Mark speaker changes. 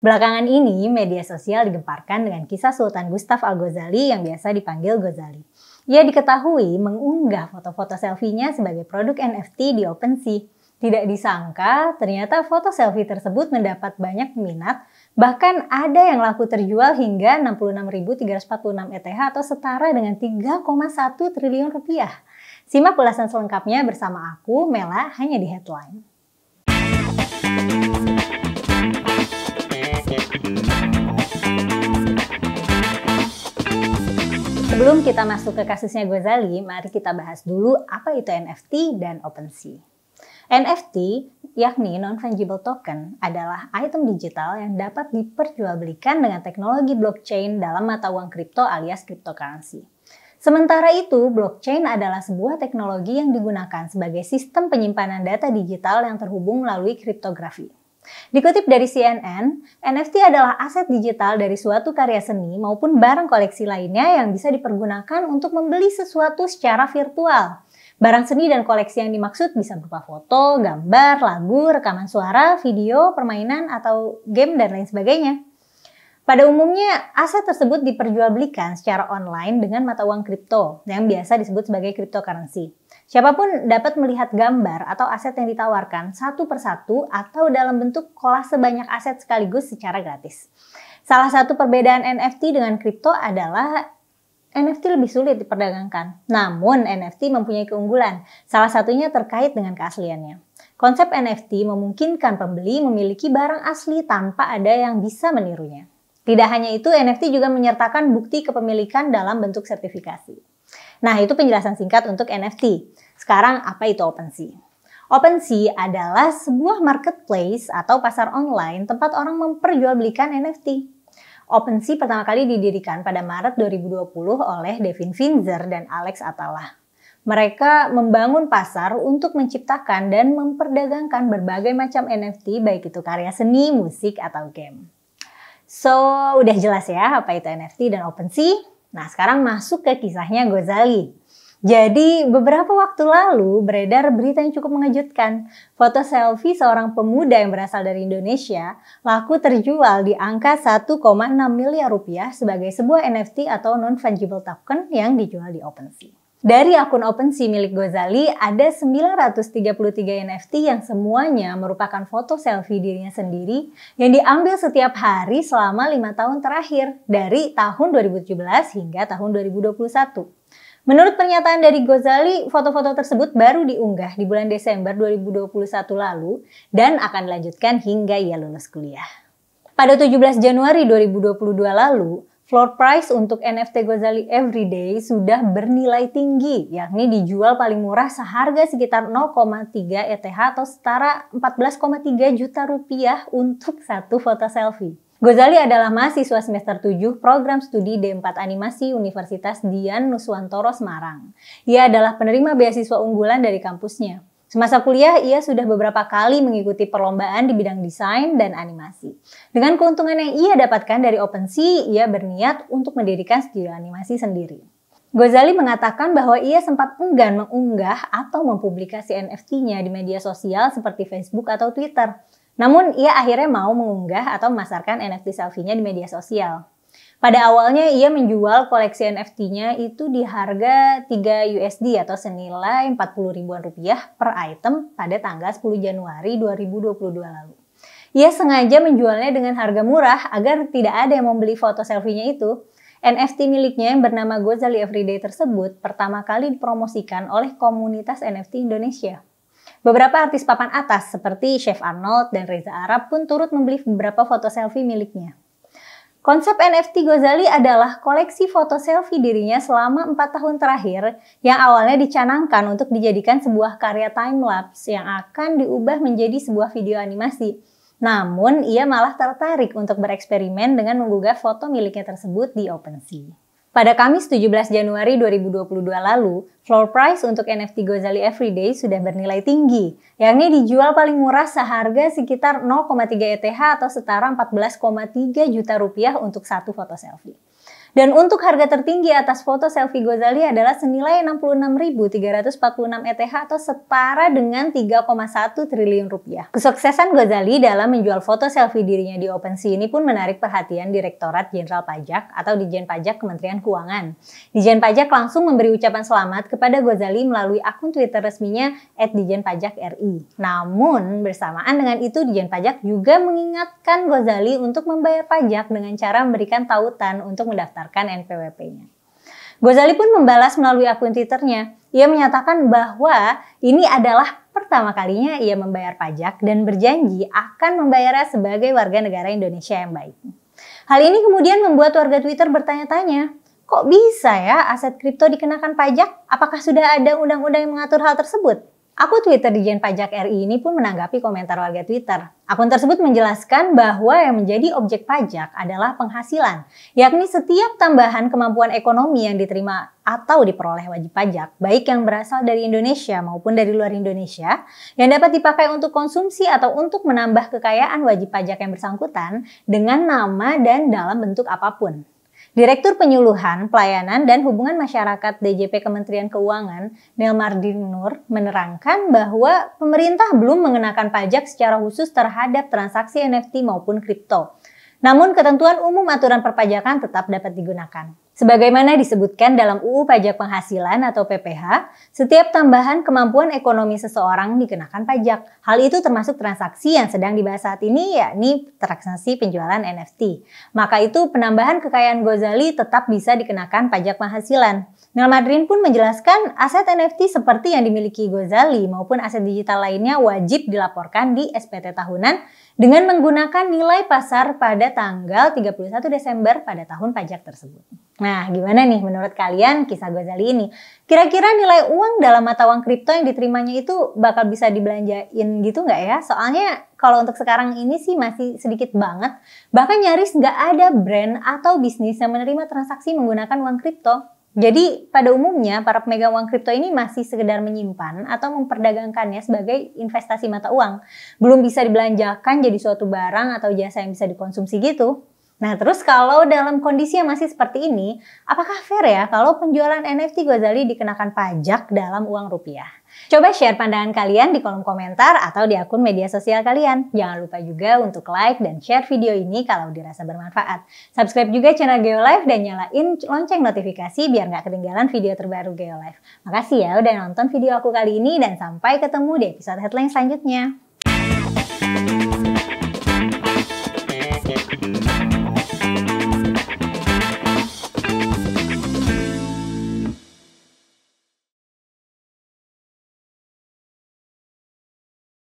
Speaker 1: Belakangan ini, media sosial digemparkan dengan kisah Sultan Gustav Al-Ghazali yang biasa dipanggil Ghazali. Ia diketahui mengunggah foto-foto selfie-nya sebagai produk NFT di OpenSea. Tidak disangka, ternyata foto selfie tersebut mendapat banyak peminat, bahkan ada yang laku terjual hingga 66.346 ETH atau setara dengan 3,1 triliun rupiah. Simak ulasan selengkapnya bersama aku, Mela, hanya di Headline. Sebelum kita masuk ke kasusnya Ghazali, mari kita bahas dulu apa itu NFT dan OpenSea. NFT, yakni Non-Fungible Token, adalah item digital yang dapat diperjualbelikan dengan teknologi blockchain dalam mata uang kripto alias cryptocurrency. Sementara itu, blockchain adalah sebuah teknologi yang digunakan sebagai sistem penyimpanan data digital yang terhubung melalui kriptografi. Dikutip dari CNN, NFT adalah aset digital dari suatu karya seni maupun barang koleksi lainnya yang bisa dipergunakan untuk membeli sesuatu secara virtual. Barang seni dan koleksi yang dimaksud bisa berupa foto, gambar, lagu, rekaman suara, video, permainan, atau game, dan lain sebagainya. Pada umumnya, aset tersebut diperjualbelikan secara online dengan mata uang kripto yang biasa disebut sebagai cryptocurrency. Siapapun dapat melihat gambar atau aset yang ditawarkan satu persatu atau dalam bentuk kolase banyak aset sekaligus secara gratis. Salah satu perbedaan NFT dengan kripto adalah NFT lebih sulit diperdagangkan. Namun NFT mempunyai keunggulan, salah satunya terkait dengan keasliannya. Konsep NFT memungkinkan pembeli memiliki barang asli tanpa ada yang bisa menirunya. Tidak hanya itu, NFT juga menyertakan bukti kepemilikan dalam bentuk sertifikasi. Nah, itu penjelasan singkat untuk NFT. Sekarang, apa itu OpenSea? OpenSea adalah sebuah marketplace atau pasar online tempat orang memperjualbelikan NFT. OpenSea pertama kali didirikan pada Maret 2020 oleh Devin Finzer dan Alex Atala. Mereka membangun pasar untuk menciptakan dan memperdagangkan berbagai macam NFT, baik itu karya seni, musik, atau game. So, udah jelas ya apa itu NFT dan OpenSea? Nah, sekarang masuk ke kisahnya Ghazali. Jadi, beberapa waktu lalu beredar berita yang cukup mengejutkan. Foto selfie seorang pemuda yang berasal dari Indonesia laku terjual di angka 1,6 miliar rupiah sebagai sebuah NFT atau non-fungible token yang dijual di OpenSea. Dari akun OpenSea milik Ghazali, ada 933 NFT yang semuanya merupakan foto selfie dirinya sendiri yang diambil setiap hari selama 5 tahun terakhir, dari tahun 2017 hingga tahun 2021. Menurut pernyataan dari Ghazali, foto-foto tersebut baru diunggah di bulan Desember 2021 lalu dan akan dilanjutkan hingga ia lulus kuliah. Pada 17 Januari 2022 lalu, floor price untuk NFT Ghazali Everyday sudah bernilai tinggi, yakni dijual paling murah seharga sekitar 0,3 ETH atau setara 14,3 juta rupiah untuk satu foto selfie. Ghazali adalah mahasiswa semester 7 program studi D4 Animasi Universitas Dian Nuswantoro Semarang. Ia adalah penerima beasiswa unggulan dari kampusnya. Semasa kuliah, ia sudah beberapa kali mengikuti perlombaan di bidang desain dan animasi. Dengan keuntungan yang ia dapatkan dari OpenSea, ia berniat untuk mendirikan studio animasi sendiri. Ghazali mengatakan bahwa ia sempat enggan mengunggah atau mempublikasi NFT-nya di media sosial seperti Facebook atau Twitter. Namun, ia akhirnya mau mengunggah atau memasarkan NFT selfie-nya di media sosial. Pada awalnya, ia menjual koleksi NFT-nya itu di harga 3 USD atau senilai 40 ribuan rupiah per item pada tanggal 10 Januari 2022 lalu. Ia sengaja menjualnya dengan harga murah agar tidak ada yang membeli foto selfie-nya itu. NFT miliknya yang bernama Ghazali Everyday tersebut pertama kali dipromosikan oleh komunitas NFT Indonesia. Beberapa artis papan atas seperti Chef Arnold dan Reza Arab pun turut membeli beberapa foto selfie miliknya. Konsep NFT Ghazali adalah koleksi foto selfie dirinya selama 4 tahun terakhir yang awalnya dicanangkan untuk dijadikan sebuah karya time-lapse yang akan diubah menjadi sebuah video animasi. Namun, ia malah tertarik untuk bereksperimen dengan menggugah foto miliknya tersebut di OpenSea. Pada Kamis 17 Januari 2022 lalu, floor price untuk NFT Ghazali Everyday sudah bernilai tinggi, yakni dijual paling murah seharga sekitar 0,3 ETH atau setara 14,3 juta rupiah untuk satu foto selfie. Dan untuk harga tertinggi atas foto selfie Ghazali adalah senilai 66.346 ETH atau setara dengan 3,1 triliun rupiah. Kesuksesan Ghazali dalam menjual foto selfie dirinya di OpenSea ini pun menarik perhatian Direktorat Jenderal Pajak atau Dijen Pajak Kementerian Keuangan. Dijen Pajak langsung memberi ucapan selamat kepada Ghazali melalui akun Twitter resminya @dijenpajakri. Namun bersamaan dengan itu Dijen Pajak juga mengingatkan Ghazali untuk membayar pajak dengan cara memberikan tautan untuk mendaftarkan NPWP-nya. Ghazali pun membalas melalui akun Twitternya. Ia menyatakan bahwa ini adalah pertama kalinya ia membayar pajak dan berjanji akan membayarnya sebagai warga negara Indonesia yang baik. Hal ini kemudian membuat warga Twitter bertanya-tanya, kok bisa ya aset kripto dikenakan pajak? Apakah sudah ada undang-undang yang mengatur hal tersebut? Akun Twitter Dijen Pajak RI ini pun menanggapi komentar warga Twitter. Akun tersebut menjelaskan bahwa yang menjadi objek pajak adalah penghasilan, yakni setiap tambahan kemampuan ekonomi yang diterima atau diperoleh wajib pajak, baik yang berasal dari Indonesia maupun dari luar Indonesia, yang dapat dipakai untuk konsumsi atau untuk menambah kekayaan wajib pajak yang bersangkutan dengan nama dan dalam bentuk apapun. Direktur Penyuluhan, Pelayanan, dan Hubungan Masyarakat DJP Kementerian Keuangan, Nelmardin Nur, menerangkan bahwa pemerintah belum mengenakan pajak secara khusus terhadap transaksi NFT maupun kripto. Namun ketentuan umum aturan perpajakan tetap dapat digunakan. Sebagaimana disebutkan dalam UU Pajak Penghasilan atau PPH, setiap tambahan kemampuan ekonomi seseorang dikenakan pajak. Hal itu termasuk transaksi yang sedang dibahas saat ini, yakni transaksi penjualan NFT. Maka itu penambahan kekayaan Ghazali tetap bisa dikenakan pajak penghasilan. Nelmardin pun menjelaskan aset NFT seperti yang dimiliki Ghazali maupun aset digital lainnya wajib dilaporkan di SPT tahunan dengan menggunakan nilai pasar pada tanggal 31 Desember pada tahun pajak tersebut. Nah, gimana nih menurut kalian kisah Ghazali ini? Kira-kira nilai uang dalam mata uang kripto yang diterimanya itu bakal bisa dibelanjain gitu nggak ya? Soalnya kalau untuk sekarang ini sih masih sedikit banget. Bahkan nyaris nggak ada brand atau bisnis yang menerima transaksi menggunakan uang kripto. Jadi pada umumnya para pemegang uang kripto ini masih sekedar menyimpan atau memperdagangkannya sebagai investasi mata uang. Belum bisa dibelanjakan jadi suatu barang atau jasa yang bisa dikonsumsi gitu. Nah terus kalau dalam kondisi yang masih seperti ini, apakah fair ya kalau penjualan NFT Ghazali dikenakan pajak dalam uang rupiah? Coba share pandangan kalian di kolom komentar atau di akun media sosial kalian. Jangan lupa juga untuk like dan share video ini kalau dirasa bermanfaat. Subscribe juga channel Geolive dan nyalain lonceng notifikasi biar nggak ketinggalan video terbaru Geolive. Makasih ya udah nonton video aku kali ini dan sampai ketemu di episode headline selanjutnya.